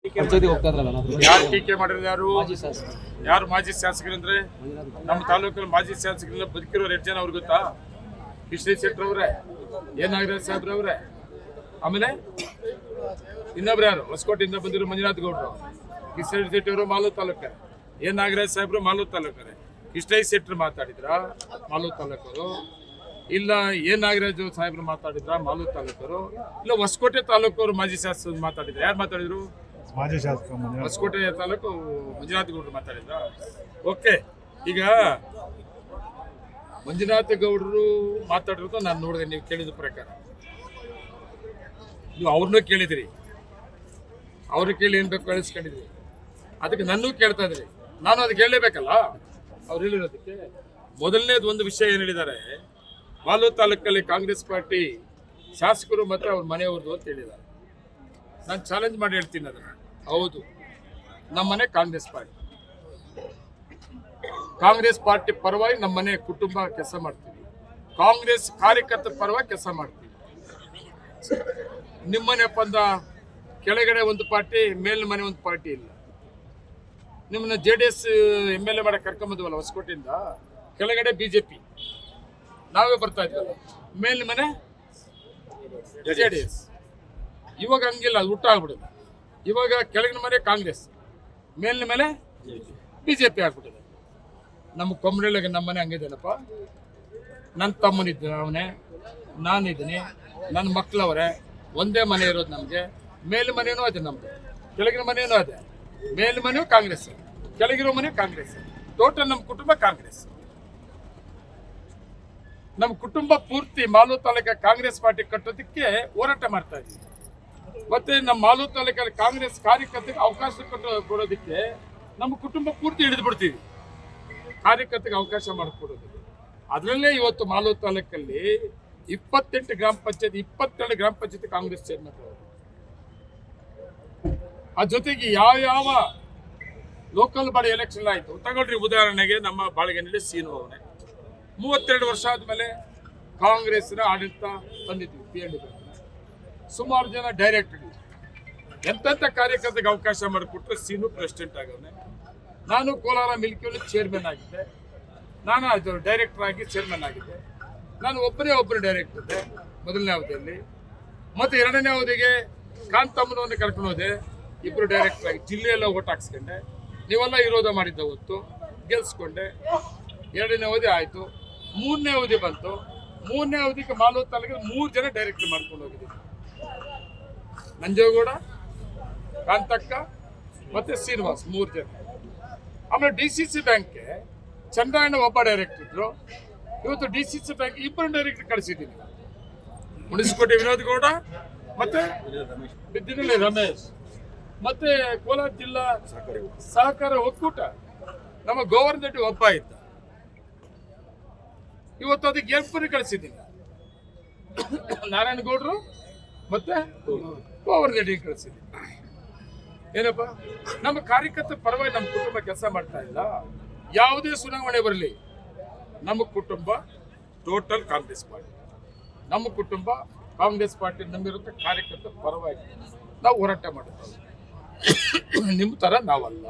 ಯಾರು ಟೀಕೆ ಮಾಡಿದ್ರು? ಯಾರು ಮಾಜಿ ಶಾಸಕರಂದ್ರೆ ನಮ್ಮ ತಾಲೂಕಲ್ಲಿ ಮಾಜಿ ಶಾಸಕರೆಲ್ಲ ಬದುಕಿರೋರು 2 ಜನ ಅವ್ರಿಗೆ ಗೊತ್ತಾ? ಕಿಶ್ರೀ ಶೆಟ್ಟರ್ ಅವ್ರೆ, ಏನಾಗರಾಜ್ ಸಾಹೇಬ್ರ ಅವ್ರೆ, ಆಮೇಲೆ ಇನ್ನೊಬ್ರು ಯಾರು ಹೊಸಕೋಟೆಯಿಂದ ಬಂದಿರೋ ಮಂಜುನಾಥ್ ಗೌಡ್ರು, ಕಿಶ್ರೀ ಶೆಟ್ಟಿ ಅವರು ಮಾಲೂರು ತಾಲೂಕರು, ನಾಗರಾಜ್ ಸಾಹೇಬ್ರು ಮಾಲೂರು ತಾಲೂಕರು. ಕಿಶ್ರೀ ಶೆಟ್ಟರ್ ಮಾತಾಡಿದ್ರ ಮಾಲೂರು ತಾಲೂಕರು, ಇಲ್ಲ ನಾಗರಾಜ್ ಸಾಹೇಬ್ರು ಮಾತಾಡಿದ್ರ ಮಾಲೂರು ತಾಲೂಕರು, ಇಲ್ಲ ಹೊಸಕೋಟೆ ತಾಲೂಕವರು ಮಾಜಿ ಶಾಸಕರು ಮಾತಾಡಿದ್ರು. ಯಾರು ಮಾತಾಡಿದ್ರು? ಮಾಜಿ ಶಾಸಕ ಹೊಸಕೋಟೆ ತಾಲೂಕು ಮಂಜುನಾಥ್ ಗೌಡ್ರು ಮಾತಾಡಿದ್ರ. ಓಕೆ, ಈಗ ಮಂಜುನಾಥ ಗೌಡರು ಮಾತಾಡಿರೋದು ನಾನು ನೋಡಿದೆ. ನೀವು ಕೇಳಿದ ಪ್ರಕಾರ ನೀವು ಅವ್ರನ್ನೂ ಕೇಳಿದ್ರಿ, ಅವ್ರು ಕೇಳಿ ಏನ್ ಬೇಕು ಕಳಿಸ್ಕೊಂಡಿದ್ರಿ, ಅದಕ್ಕೆ ನನ್ನೂ ಕೇಳ್ತಾ ಇದ್ರಿ. ನಾನು ಅದಕ್ಕೆ ಹೇಳಲೇಬೇಕಲ್ಲ ಅವ್ರು ಹೇಳಿರೋದಕ್ಕೆ. ಮೊದಲನೇದು ಒಂದು ವಿಷಯ ಏನು ಹೇಳಿದ್ದಾರೆ, ಮಾಲೂರು ತಾಲೂಕಲ್ಲಿ ಕಾಂಗ್ರೆಸ್ ಪಾರ್ಟಿ ಶಾಸಕರು ಮತ್ತು ಅವ್ರ ಮನೆಯವ್ರದ್ದು ಅಂತ ಹೇಳಿದ್ದಾರೆ. ನಾನು ಚಾಲೆಂಜ್ ಮಾಡಿ ಹೇಳ್ತೀನಿ ಅದನ್ನ. ಹೌದು, ನಮ್ಮನೆ ಕಾಂಗ್ರೆಸ್ ಪಾರ್ಟಿ ಪರವಾಗಿ ನಮ್ಮನೆ ಕುಟುಂಬ ಕೆಲಸ ಮಾಡ್ತೀವಿ. ಕಾಂಗ್ರೆಸ್ ಕಾರ್ಯಕರ್ತರ ಪರವಾಗಿ ಕೆಲಸ ಮಾಡ್ತೀವಿ. ನಿಮ್ಮನೆ ಪಂದ ಕೆಳಗಡೆ ಒಂದು ಪಾರ್ಟಿ, ಮೇಲಿನ ಮನೆ ಒಂದು ಪಾರ್ಟಿ ಇಲ್ಲ. ನಿಮ್ಮನ್ನ JDS MLA ಮಾಡಕ್ಕೆ ಕರ್ಕೊಂಬಂದ್ವಲ್ಲ ಹೊಸಕೋಟೆಯಿಂದ, ಕೆಳಗಡೆ BJP ನಾವೇ ಬರ್ತಾ ಇದ್ವಲ್ಲ, ಮೇಲಿನ ಮನೆ JDS. ಇವಾಗ ಹಂಗಿಲ್ಲ, ಅದು ಊಟ ಆಗ್ಬಿಡುತ್ತೆ. ಇವಾಗ ಕೆಳಗಿನ ಮನೆ ಕಾಂಗ್ರೆಸ್, ಮೇಲಿನ ಮೇಲೆ BJP ಆಗ್ಬಿಟ್ಟಿದೆ. ನಮ್ಮ ಕೊಮ್ಮರಳ್ಳಿಗೆ ನಮ್ಮನೆ ಹಂಗಿದ್ದೇನಪ್ಪ. ನನ್ನ ತಮ್ಮನಿದ್ದ ಅವನೇ, ನಾನಿದ್ದೀನಿ, ನನ್ನ ಮಕ್ಕಳವರೇ, ಒಂದೇ ಮನೆ ಇರೋದು ನಮಗೆ. ಮೇಲಿನ ಮನೆಯೂ ಅದೇ ನಮ್ದು, ಕೆಳಗಿನ ಮನೆಯೂ ಅದೇ. ಮೇಲಿನ ಮನೆಯೂ ಕಾಂಗ್ರೆಸ್, ಕೆಳಗಿರೋ ಮನೆ ಕಾಂಗ್ರೆಸ್. ಟೋಟಲ್ ನಮ್ಮ ಕುಟುಂಬ ಕಾಂಗ್ರೆಸ್. ನಮ್ಮ ಕುಟುಂಬ ಪೂರ್ತಿ ಮಾಲೂರು ತಾಲೂಕ ಕಾಂಗ್ರೆಸ್ ಪಾರ್ಟಿ ಕಟ್ಟೋದಕ್ಕೆ ಹೋರಾಟ ಮಾಡ್ತಾ ಇದ್ದೀವಿ. ಮತ್ತೆ ನಮ್ಮ ಮಾಲೂರು ತಾಲೂಕಲ್ಲಿ ಕಾಂಗ್ರೆಸ್ ಕಾರ್ಯಕರ್ತರಿಗೆ ಅವಕಾಶ ಕೊಡೋದಕ್ಕೆ ನಮ್ಮ ಕುಟುಂಬ ಪೂರ್ತಿ ಹಿಡಿದು ಬಿಡ್ತೀವಿ. ಕಾರ್ಯಕರ್ತರಿಗೆ ಅವಕಾಶ ಮಾಡಿಕೊಡೋದಕ್ಕೆ ಅದರಲ್ಲೇ ಇವತ್ತು ಮಾಲೂರು ತಾಲೂಕಲ್ಲಿ 28 ಗ್ರಾಮ ಪಂಚಾಯತ್, 22 ಗ್ರಾಮ ಪಂಚಾಯತ್ ಕಾಂಗ್ರೆಸ್ ಚೇರ್ಮನ್. ಆ ಜೊತೆಗೆ ಯಾವ ಲೋಕಲ್ ಬಾಡಿ ಎಲೆಕ್ಷನ್ ಆಯಿತು ತಗೊಳ್ರಿ. ಉದಾಹರಣೆಗೆ ನಮ್ಮ ಬಾಳಗನಹಳ್ಳಿ ಸೀನು ಅವನೇ 32 ವರ್ಷ ಆದಮೇಲೆ ಕಾಂಗ್ರೆಸ್ನ ಆಡಳಿತ ತಂದಿದ್ವಿ. PND ಸುಮಾರು ಜನ ಡೈರೆಕ್ಟರ್, ಎಂತೆಂಥ ಕಾರ್ಯಕರ್ತರಿಗೆ ಅವಕಾಶ ಮಾಡಿಕೊಟ್ರೆ ಸೀನು ಪ್ರೆಸಿಡೆಂಟ್ ಆಗವನೆ. ನಾನು ಕೋಲಾರ ಮಿಲ್ಕಿಯಲ್ಲಿ ಚೇರ್ಮನ್ ಆಗಿದ್ದೆ, ನಾನು ಅದು ಡೈರೆಕ್ಟರ್ ಆಗಿ ಚೇರ್ಮನ್ ಆಗಿದ್ದೆ. ನಾನು ಒಬ್ಬರು ಡೈರೆಕ್ಟರ್ ಇದ್ದೆ ಮೊದಲನೇ ಅವಧಿಯಲ್ಲಿ. ಮತ್ತು 2ನೇ ಅವಧಿಗೆ ಕಾಂತಮ್ಮನವನ್ನ ಕರ್ಕೊಂಡು ಹೋದೆ, 2 ಡೈರೆಕ್ಟರ್ ಆಗಿ ಜಿಲ್ಲೆಯೆಲ್ಲ ಓಟ್ ಹಾಕ್ಸ್ಕೊಂಡೆ. ನೀವೆಲ್ಲ ವಿರೋಧ ಮಾಡಿದ್ದ ಹೊತ್ತು ಗೆಲ್ಸ್ಕೊಂಡೆ. 2ನೇ ಅವಧಿ ಆಯಿತು, 3ನೇ ಅವಧಿ ಬಂತು. 3ನೇ ಅವಧಿಗೆ ಮಾಲೂರು ತಾಲೂಕಿಗೆ 3 ಜನ ಡೈರೆಕ್ಟರ್ ಮಾಡ್ಕೊಂಡು ಹೋಗಿದ್ದೀವಿ. ನಂಜೇಗೌಡ, ಕಾಂತಕ್ಕ ಮತ್ತು ಶ್ರೀನಿವಾಸ್, 3 ಜನ. ಆಮೇಲೆ DCC ಬ್ಯಾಂಕ್ಗೆ ಚಂದ್ರಾಯಣ ಒಬ್ಬ ಡೈರೆಕ್ಟರ್ ಇದ್ರು. ಇವತ್ತು DCC ಬ್ಯಾಂಕ್ 2 ಡೈರೆಕ್ಟರ್ ಕಳಿಸಿದ್ದೀನಿ. ಮುನಿಸಿಕೋಟೆ ವಿನೋದ್ ಗೌಡ ಮತ್ತೆ ಬಿದ್ದಿನಲ್ಲಿ ರಮೇಶ್, ಮತ್ತೆ ಕೋಲಾರ ಜಿಲ್ಲಾ ಸಹಕಾರ ಒಕ್ಕೂಟ ನಮ್ಮ ಗೋವರ್ಧನ್ ರೆಡ್ಡಿ ಒಬ್ಬ ಇದ್ದ. ಇವತ್ತು ಅದಕ್ಕೆ 2 ಕಳಿಸಿದ್ದೀನಿ, ನಾರಾಯಣಗೌಡರು ಮತ್ತೆ ಗೋವರ್ಧನ್ ರೆಡ್ಡಿ ಕಳಿಸಿದ್ದೀನಿ. ಏನಪ್ಪ, ನಮ್ಮ ಕಾರ್ಯಕರ್ತರ ಪರವಾಗಿ ನಮ್ಮ ಕುಟುಂಬ ಕೆಲಸ ಮಾಡ್ತಾ ಇಲ್ಲ. ಯಾವುದೇ ಚುನಾವಣೆ ಬರಲಿ, ನಮ್ಮ ಕುಟುಂಬ ಟೋಟಲ್ ಕಾಂಗ್ರೆಸ್ ಪಾರ್ಟಿ. ನಮ್ಮ ಕುಟುಂಬ ಕಾಂಗ್ರೆಸ್ ಪಾರ್ಟಿ ನಂಬಿರುತ್ತೆ. ಕಾರ್ಯಕರ್ತರ ಪರವಾಗಿ ನಾವು ಹೋರಾಟ ಮಾಡುತ್ತೇವೆ. ನಿಮ್ಮ ಥರ ನಾವಲ್ಲ.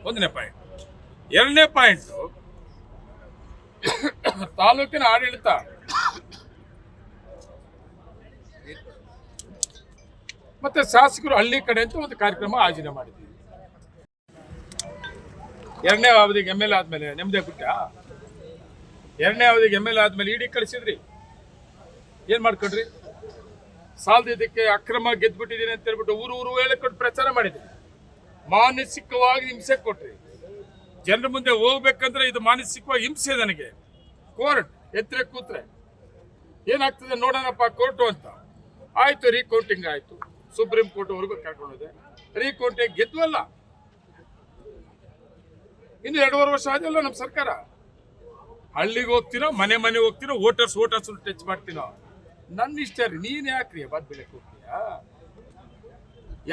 1ನೇ ಪಾಯಿಂಟ್. 2ನೇ ಪಾಯಿಂಟು, ತಾಲೂಕಿನ ಆಡಳಿತ ಮತ್ತೆ ಶಾಸಕರು ಹಳ್ಳಿ ಕಡೆ ಅಂತ ಒಂದು ಕಾರ್ಯಕ್ರಮ ಆಯೋಜನೆ ಮಾಡಿದ್ವಿ. 2ನೇ ಅವಧಿಗೆ MLA ಆದ್ಮೇಲೆ ನೆಮ್ಮದಿ ಬಿಟ್ಟ. 2ನೇ ಅವಧಿಗೆ MLA ಆದ್ಮೇಲೆ ಇಡಿ ಕಳಿಸಿದ್ರಿ. ಏನ್ ಮಾಡ್ಕೊಂಡ್ರಿ? ಸಾಲದಿದ್ದಕ್ಕೆ ಅಕ್ರಮ ಗೆದ್ಬಿಟ್ಟಿದ್ದೀನಿ ಅಂತ ಹೇಳ್ಬಿಟ್ಟು ಊರು ಹೇಳಿಕೊಟ್ಟು ಪ್ರಚಾರ ಮಾಡಿದ್ರಿ. ಮಾನಸಿಕವಾಗಿ ಹಿಂಸೆ ಕೊಟ್ರಿ. ಜನರ ಮುಂದೆ ಹೋಗ್ಬೇಕಂದ್ರೆ ಇದು ಮಾನಸಿಕವಾಗಿ ಹಿಂಸೆ. ನನಗೆ ಕೋರ್ಟ್ ಎತ್ತರೆ ಕೂತ್ರೆ ಏನಾಗ್ತದೆ ನೋಡೋಣಪ್ಪ ಕೋರ್ಟು ಅಂತ ಆಯ್ತು. ರೀಕೌಂಟಿಂಗ್ ಆಯ್ತು, ಸುಪ್ರೀಂ ಕೋರ್ಟ್ ವರೆಗೂ ಕರ್ಕೊಂಡೋದೆ. ರೀಕೌಂಟಿಂಗ್ ಗೆದ್ವಲ್ಲ. ಇನ್ನು 2.5 ವರ್ಷ ಆದಲ್ಲ ನಮ್ಮ ಸರ್ಕಾರ. ಹಳ್ಳಿಗೆ ಹೋಗ್ತೀನೋ, ಮನೆ ಹೋಗ್ತೀನೋ, ವೋಟರ್ಸ್ ಟಚ್ ಮಾಡ್ತೀನೋ, ನನ್ನ ಇಷ್ಟ ರೀ. ನೀನ್ ಯಾಕ್ರಿ ಬಾದ್ ಬೆಳಕ್ ಹೋಗ್ತೀಯಾ?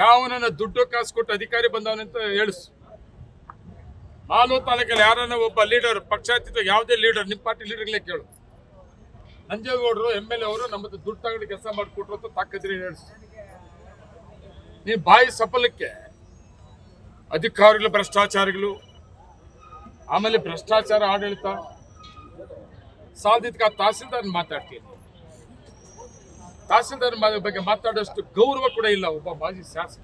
ಯಾವನನ್ನ ದುಡ್ಡು ಕಾಸು ಕೊಟ್ಟು ಅಧಿಕಾರಿ ಬಂದವನಂತ ಹೇಳಿಸು. ಮಾಲೂರು ತಾಲೂಕಲ್ಲಿ ಯಾರನ್ನ ಒಬ್ಬ ಲೀಡರ್, ಪಕ್ಷಾತೀತ ಯಾವುದೇ ಲೀಡರ್, ನಿಮ್ಮ ಪಾರ್ಟಿ ಲೀಡರ್ಗಳೇ ಕೇಳು. ನಂಜೇಗೌಡರು MLA ಅವರು ನಮ್ಮದು ದುಡ್ಡು ತಗೊಂಡು ಕೆಲಸ ಮಾಡಿಕೊಟ್ರು ಅಂತ ತಾಕದ್ರಿ ಹೇಳಿಸು. ನೀನು ಬಾಯಿ ಸಫಲಕ್ಕೆ ಅಧಿಕಾರಿಗಳು ಭ್ರಷ್ಟಾಚಾರಿಗಳು, ಆಮೇಲೆ ಭ್ರಷ್ಟಾಚಾರ ಆಡಳಿತ ಸಾಧಿತ ತಹಸೀಲ್ದಾರ್ ಮಾತಾಡ್ತೀನಿ. ತಹಸೀಲ್ದಾರ್ ಬಗ್ಗೆ ಮಾತಾಡೋಷ್ಟು ಗೌರವ ಕೂಡ ಇಲ್ಲ ಒಬ್ಬ ಮಾಜಿ ಶಾಸಕ.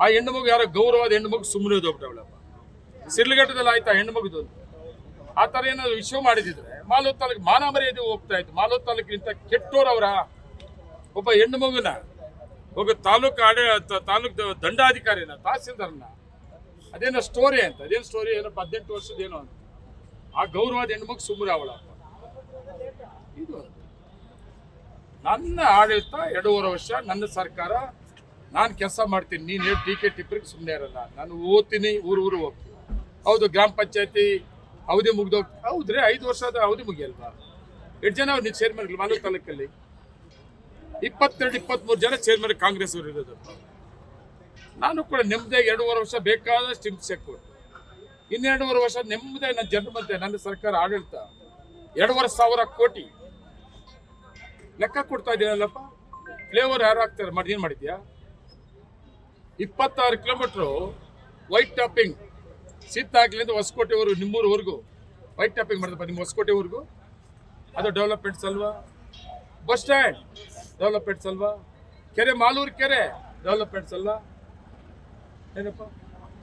ಆ ಹೆಣ್ಣು ಮಗು ಯಾರೋ ಗೌರವವಾದ ಹೆಣ್ಣು ಮಗು ಸುಮ್ಮನೆ ಹೋಗ್ಬಿಟ್ಟವಳಪ್ಪ. ಸಿರ್ಲಘಟ್ಟದಲ್ಲಿ ಆಯ್ತಾ ಹೆಣ್ಣು ಮಗುದು ಆ ಥರ ಏನಾದ್ರು ವಿಷಯ ಮಾಡಿದಿದ್ರೆ ಮಾಲೂರು ತಾಲೂಕು ಮಾನ ಮರ್ಯಾದೆ ಹೋಗ್ತಾ ಇತ್ತು. ಮಾಲೂರು ತಾಲೂಕಿಗಿಂತ ಕೆಟ್ಟೋರವರ ಒಬ್ಬ ಹೆಣ್ಣು ಮಗುನ ಒಬ್ಬ ತಾಲೂಕು ದಂಡಾಧಿಕಾರಿನ ತಹಸೀಲ್ದಾರ್ನ ಅದೇನೋ ಸ್ಟೋರಿ ಅಂತ, ಅದೇನು ಸ್ಟೋರಿ ಏನೋ 18 ವರ್ಷದೇನೋ ಅಂತ. ಆ ಗೌರವವಾದ ಹೆಣ್ಣು ಮಗು ಸುಮ್ಮನೆ ಅವಳಪ್ಪ. ಇದು ನನ್ನ ಆಡಳಿತ 2.5 ವರ್ಷ, ನನ್ನ ಸರ್ಕಾರ, ನಾನು ಕೆಲಸ ಮಾಡ್ತೀನಿ. ನೀನು ಹೇಳಿ ಟಿ ಕೆ ಟಿಪ್ಪರಿಗೆ ಸುಮ್ಮನೆ ಇರಲ್ಲ. ನಾನು ಓದ್ತೀನಿ, ಊರು ಹೋಗ್ತೀನಿ. ಹೌದು, ಗ್ರಾಮ ಪಂಚಾಯತಿ ಅವಧಿ ಮುಗ್ದೋಗ್ತೀನಿ. ಹೌದ್ರಿ, 5 ವರ್ಷದ ಅವಧಿ ಮುಗಿಯಲ್ವಾ? 8 ಜನ ನೀವು ಚೇರ್ಮನ್ ಮಾಲೂರು ತಾಲೂಕಲ್ಲಿ 22-23 ಜನ ಚೇರ್ಮನ್ ಕಾಂಗ್ರೆಸ್ ಅವರು ಇರೋದು. ನಾನು ಕೂಡ ನೆಮ್ಮದಿಯಾಗಿ 2.5 ವರ್ಷ ಬೇಕಾದಷ್ಟು ಹಿಂಸೆ ಕೊಟ್ಟು ಇನ್ನು 2.5 ವರ್ಷ ನೆಮ್ಮದಿಯಾಗಿ ನನ್ನ ಜನರ ಮಧ್ಯೆ ನನ್ನ ಸರ್ಕಾರ ಆಡಳಿತ 2,500 ಕೋಟಿ ಲೆಕ್ಕ ಕೊಡ್ತಾ ಇದ್ದೀನಲ್ಲಪ್ಪ. ಫ್ಲೇವರ್ ಯಾರು ಹಾಕ್ತಾರೆ ಮಾಡಿ ಏನು ಮಾಡಿದ್ಯಾ? 26 ಕಿಲೋಮೀಟ್ರು ವೈಟ್ ಟಾಪಿಂಗ್ ಸೀತಾಗ್ಲಿಂದ ಹೊಸಕೋಟೆವರೆಗೂ ನಿಮ್ಮೂರವರೆಗೂ ವೈಟ್ ಟಾಪಿಂಗ್ ಮಾಡಿದಪ್ಪ. ನಿಮ್ಮ ಹೊಸಕೋಟೆವರೆಗೂ ಅದು ಡೆವಲಪ್ಮೆಂಟ್ಸ್ ಅಲ್ವಾ? ಬಸ್ ಸ್ಟ್ಯಾಂಡ್ ಡೆವಲಪ್ಮೆಂಟ್ಸ್ ಅಲ್ವಾ? ಕೆರೆ, ಮಾಲೂರು ಕೆರೆ ಡೆವಲಪ್ಮೆಂಟ್ಸ್ ಅಲ್ವಾ? ಏನಪ್ಪ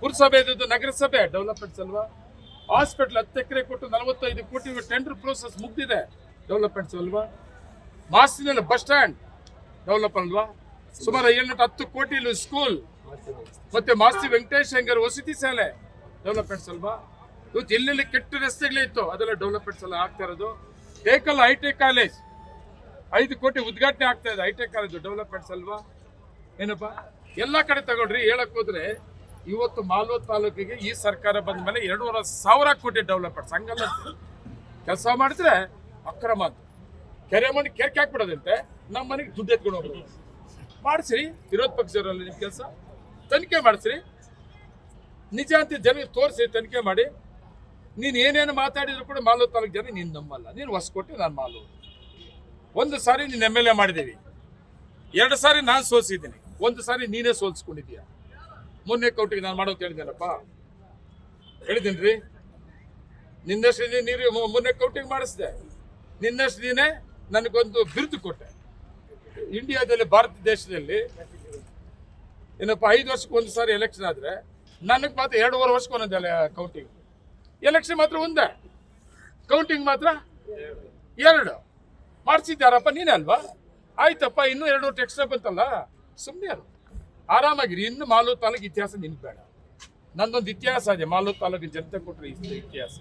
ಪುರಸಭೆ ನಗರಸಭೆ ಡೆವಲಪ್ಮೆಂಟ್ಸ್ ಅಲ್ವಾ? ಹಾಸ್ಪಿಟಲ್ 10 ಎಕರೆ ಕೊಟ್ಟು 45 ಕೋಟಿ ಟೆಂಡರ್ ಪ್ರೋಸೆಸ್ ಮುಗ್ದಿದೆ, ಡೆವಲಪ್ಮೆಂಟ್ಸ್ ಅಲ್ವಾ? ಮಾಸ್ತಿನಲ್ಲಿ ಬಸ್ ಸ್ಟ್ಯಾಂಡ್ ಡೆವಲಪ್ ಅಲ್ವಾ? ಸುಮಾರು 7-10 ಕೋಟಿ ಸ್ಕೂಲ್, ಮತ್ತೆ ಮಾಸ್ತಿ ವೆಂಕಟೇಶ್ ಅಯ್ಯಂಗಾರ್ ವಸತಿ ಶಾಲೆ ಡೆವಲಪ್ಮೆಂಟ್ಸ್ ಅಲ್ವಾ? ಇವತ್ತು ಎಲ್ಲೆಲ್ಲಿ ಕೆಟ್ಟ ರಸ್ತೆಗಳೇ ಇತ್ತು ಅದೆಲ್ಲ ಡೆವಲಪ್ಮೆಂಟ್ಸ್ ಎಲ್ಲ ಆಗ್ತಾ ಇರೋದು. ಟೇಕಲ್ ಹೈಟೆಕ್ ಕಾಲೇಜ್ 5 ಕೋಟಿ ಉದ್ಘಾಟನೆ ಆಗ್ತಾ ಇದೆ. ಹೈಟೆಕ್ ಕಾಲೇಜು ಡೆವಲಪ್ಮೆಂಟ್ಸ್ ಅಲ್ವಾ? ಏನಪ್ಪ ಎಲ್ಲ ಕಡೆ ತಗೊಳ್ರಿ. ಹೇಳಕ್ ಹೋದ್ರೆ ಇವತ್ತು ಮಾಲೂರು ತಾಲೂಕಿಗೆ ಈ ಸರ್ಕಾರ ಬಂದ ಮೇಲೆ 2,500 ಕೋಟಿ ಡೆವಲಪ್ಮೆಂಟ್ಸ್. ಹಂಗಲ್ಲ ಕೆಲಸ ಮಾಡಿದ್ರೆ ಅಕ್ರಮ ಅಂತ ಕೆರೆ ಮನೆ ಕೆರ್ಕೆ ಹಾಕ್ಬಿಡೋದಂತೆ. ನಮ್ಮ ಮನೆಗೆ ದುಡ್ಡು ಎತ್ಕೊಂಡು ಹೋಗ್ಬೋದು. ಮಾಡಿಸ್ರಿ, ವಿರೋಧ ಪಕ್ಷದವರಲ್ಲಿ ನಿಮ್ಮ ಕೆಲಸ ತನಿಖೆ ಮಾಡಿಸ್ರಿ, ನಿಜ ಅಂತ ಜನರಿಗೆ ತೋರಿಸಿ ತನಿಖೆ ಮಾಡಿ. ನೀನು ಏನೇನು ಮಾತಾಡಿದ್ರು ಕೂಡ ಮಾಲೂರು ತಾಲೂಕು ಜನ ನೀನು ನಂಬಲ್ಲ. ನೀನು ಹೊಸಕೋಟೆ, ನಾನು ಮಾಲೂರು. 1 ಸಾರಿ ನೀನು MLA ಮಾಡಿದ್ದೀವಿ, 2 ಸಾರಿ ನಾನು ಸೋಲ್ಸಿದ್ದೀನಿ, 1 ಸಾರಿ ನೀನೇ ಸೋಲ್ಸ್ಕೊಂಡಿದ್ದೀಯ. ಮೊನ್ನೆ ಕೌಟಿಗೆ ನಾನು ಮಾಡೋದು ಹೇಳಿದ್ದೇನಪ್ಪ, ಹೇಳಿದ್ದೀನಿ ರೀ. ನಿನ್ನಷ್ಟು ನೀರು ಮೊನ್ನೆ ಕೌಟಿಗೆ ಮಾಡಿಸಿದೆ, ನಿನ್ನಷ್ಟು ನೀನೇ ನನಗೊಂದು ಬಿರುದು ಕೊಟ್ಟೆ. ಇಂಡಿಯಾದಲ್ಲಿ, ಭಾರತ ದೇಶದಲ್ಲಿ ಏನಪ್ಪ 5 ವರ್ಷಕ್ಕೆ 1 ಸಾರಿ ಎಲೆಕ್ಷನ್ ಆದರೆ ನನಗೆ ಮಾತ್ರ 2.5 ವರ್ಷಕ್ಕೆ ಒಂದೊಂದು ಕೌಂಟಿಂಗ್. ಎಲೆಕ್ಷನ್ ಮಾತ್ರ ಒಂದೇ, ಕೌಂಟಿಂಗ್ ಮಾತ್ರ 2 ಮಾಡಿಸಿದ್ದಾರಪ್ಪ. ನೀನೇ ಅಲ್ವಾ? ಆಯ್ತಪ್ಪ, ಇನ್ನೂ 2 ವರ್ಷ ಎಕ್ಸ್ಟ್ರಾ ಬಂತಲ್ಲ, ಸುಮ್ಮನೆ ಅಲ್ಲ, ಆರಾಮಾಗಿರಿ. ಇನ್ನು ಮಾಲೂರು ತಾಲೂಕು ಇತಿಹಾಸ ನಿನ್ಗೆ ಬೇಡ. ನನ್ನೊಂದು ಇತಿಹಾಸ ಇದೆ, ಮಾಲೂರು ತಾಲೂಕಿನ ಜನತೆ ಕೊಟ್ಟರೆ ಇತಿಹಾಸ.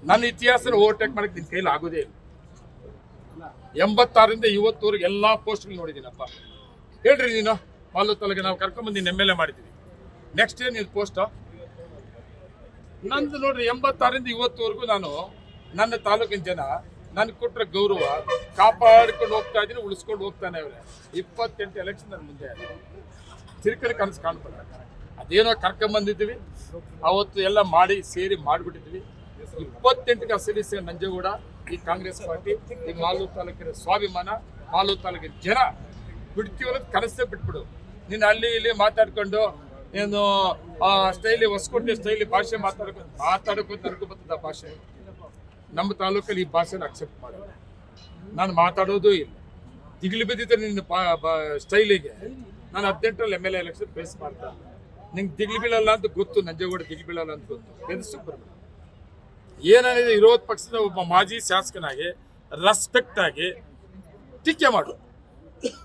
ನನ್ನ ಇತಿಹಾಸನ ಓವರ್ಟೇಕ್ ಮಾಡಕ್ಕೆ ನಿನ್ನ ಕೈಲಿ ಆಗೋದೇ ಇಲ್ಲ. 86ರಿಂದ ಇವತ್ತುವರೆಗೆ ಎಲ್ಲ ಪೋಸ್ಟ್ಗಳು ನೋಡಿದ್ದೀನಪ್ಪ. ಹೇಳ್ರಿ, ನೀನು ಮಾಲೂರು ತಾಲೂಕಿಗೆ ನಾವು ಕರ್ಕೊಂಬಂದು MLA ಮಾಡಿದ್ದೀವಿ, ನೆಕ್ಸ್ಟ್ ಏನು ಇದು ಪೋಸ್ಟು ನಂದು ನೋಡ್ರಿ. 86ರಿಂದ ಇವತ್ತುವರೆಗೂ ನಾನು ನನ್ನ ತಾಲೂಕಿನ ಜನ ನನಗೆ ಕೊಟ್ಟರೆ ಗೌರವ ಕಾಪಾಡ್ಕೊಂಡು ಹೋಗ್ತಾ ಇದ್ದೀನಿ, ಉಳಿಸ್ಕೊಂಡು ಹೋಗ್ತಾನೆ ಅವರೇ. 28 ಎಲೆಕ್ಷನ್ ನನ್ನ ಮುಂದೆ ತಿರ್ಕಡೆ ಕನಸು ಕಾಣ್ತಾರೆ. ಅದೇನೋ ಕರ್ಕೊಂಬಂದಿದ್ದೀವಿ, ಅವತ್ತು ಎಲ್ಲ ಮಾಡಿ ಸೇರಿ ಮಾಡಿಬಿಟ್ಟಿದ್ವಿ. 28ಕ್ಕೆ ಅಸಲಿಸ ನಂಜೇಗೌಡ, ಈ ಕಾಂಗ್ರೆಸ್ ಪಾರ್ಟಿ, ಈ ಮಾಲೂರು ತಾಲೂಕಿನ ಸ್ವಾಭಿಮಾನ, ಮಾಲೂರು ತಾಲೂಕಿನ ಜನ ಬಿಡ್ತೀವನ್ನೋದು ಕನಸೇ ಬಿಟ್ಬಿಡು. ನೀನು ಅಲ್ಲಿ ಇಲ್ಲಿ ಮಾತಾಡ್ಕೊಂಡು ಏನು ಸ್ಟೈಲಿ ಹೊಸಕೋಟೆ ಸ್ಟೈಲಿ ಭಾಷೆ ಮಾತಾಡೋಕೆ ನನಗೂ ಬರ್ತದ ಭಾಷೆ. ನಮ್ಮ ತಾಲೂಕಲ್ಲಿ ಈ ಭಾಷೆನ ಅಕ್ಸೆಪ್ಟ್ ಮಾಡೋದು, ನಾನು ಮಾತಾಡೋದು ಇಲ್ಲ. ದಿಗಿಲು ಬಿದ್ದಿದ್ದರೆ ನಿನ್ನ ಸ್ಟೈಲಿಗೆ ನಾನು 18ರಲ್ಲಿ MLA ಎಲೆಕ್ಷನ್ ಫೇಸ್ ಮಾಡ್ತಾ. ನಿಂಗೆ ದಿಗಿಲು ಬೀಳಲ್ಲ ಅಂತ ಗೊತ್ತು, ನಂಜೇಗೌಡ ದಿಗಿಲು ಬೀಳಲ್ಲ ಅಂತ ಗೊತ್ತು. ಬೆದರ್ಸಕ್ಕೆ ಬರಬೇಡ. ಏನಾಗಿದೆ, ವಿರೋಧ ಪಕ್ಷದ ಒಬ್ಬ ಮಾಜಿ ಶಾಸಕನಾಗಿ ರೆಸ್ಪೆಕ್ಟ್ ಆಗಿ ಟೀಕೆ ಮಾಡು.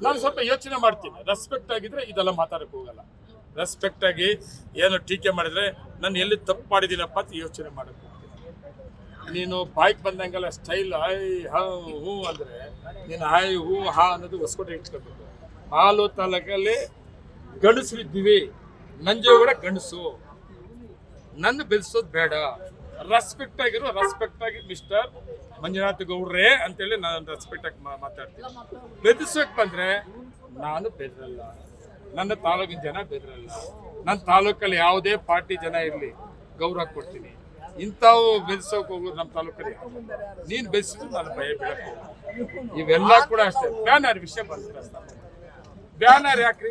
ನಾನು ಸ್ವಲ್ಪ ಯೋಚನೆ ಮಾಡ್ತೀನಿ. ರೆಸ್ಪೆಕ್ಟ್ ಆಗಿದ್ರೆ ಇದೆಲ್ಲ ಮಾತಾಡಕ್ಕೆ ಹೋಗಲ್ಲ. ರೆಸ್ಪೆಕ್ಟ್ ಆಗಿ ಏನೋ ಟೀಕೆ ಮಾಡಿದ್ರೆ ನಾನು ಎಲ್ಲಿ ತಪ್ಪು ಮಾಡಿದ್ದೀನಪ್ಪ ಅಂತ ಯೋಚನೆ ಮಾಡಕ್ಕೆ ಹೋಗ್ತೀನಿ. ನೀನು ಬಾಯ್ಗೆ ಬಂದಂಗೆಲ್ಲ ಸ್ಟೈಲ್ ಹಾಯ್ ಹಾ ಹೂ ಅಂದರೆ ನೀನು ಹಾಯ್ ಹೂ ಹಾ ಅನ್ನೋದು ಹೊಸಕೋಟೆ ಇಟ್ಕೋಬೇಕು. ಮಾಲೂರು ತಾಲೂಕಲ್ಲಿ ಗಂಡಸರಿದ್ದೀವಿ, ನಂಜೇಗೌಡ ಗಂಡಸು, ನನ್ನ ಬೆಳೆಸೋದು ಬೇಡ. ರೆಸ್ಪೆಕ್ಟ್ ಆಗಿರೋ, ರೆಸ್ಪೆಕ್ಟ್ ಆಗಿ ಮಿಸ್ಟರ್ ಮಂಜುನಾಥ್ ಗೌಡ್ರೆ ಅಂತೇಳಿ ನಾನು ರೆಸ್ಪೆಕ್ಟ್ ಆಗಿ ಮಾತಾಡ್ತೀನಿ. ಬೆದರ್ಸೋಕೆ ಬಂದರೆ ನಾನು ಬೆದರಲ್ಲ, ನನ್ನ ತಾಲೂಕಿನ ಜನ ಬೆದರಲ್ಲ. ನನ್ನ ತಾಲೂಕಲ್ಲಿ ಯಾವುದೇ ಪಾರ್ಟಿ ಜನ ಇರಲಿ ಗೌರವ ಕೊಡ್ತೀನಿ. ಇಂಥವು ಬೆದರ್ಸೋಕೆ ಹೋಗೋದು ನಮ್ಮ ತಾಲೂಕಲ್ಲಿ ನೀನು ಬೆದರಿಸಿದ್ರು ನಾನು ಭಯ ಬೀಳಕ್ಕೆ. ಇವೆಲ್ಲ ಕೂಡ ಅಷ್ಟೇ. ಬ್ಯಾನರ್ ವಿಷಯ ಬಂದ್ರೆ ಬ್ಯಾನರ್ ಯಾಕ್ರಿ?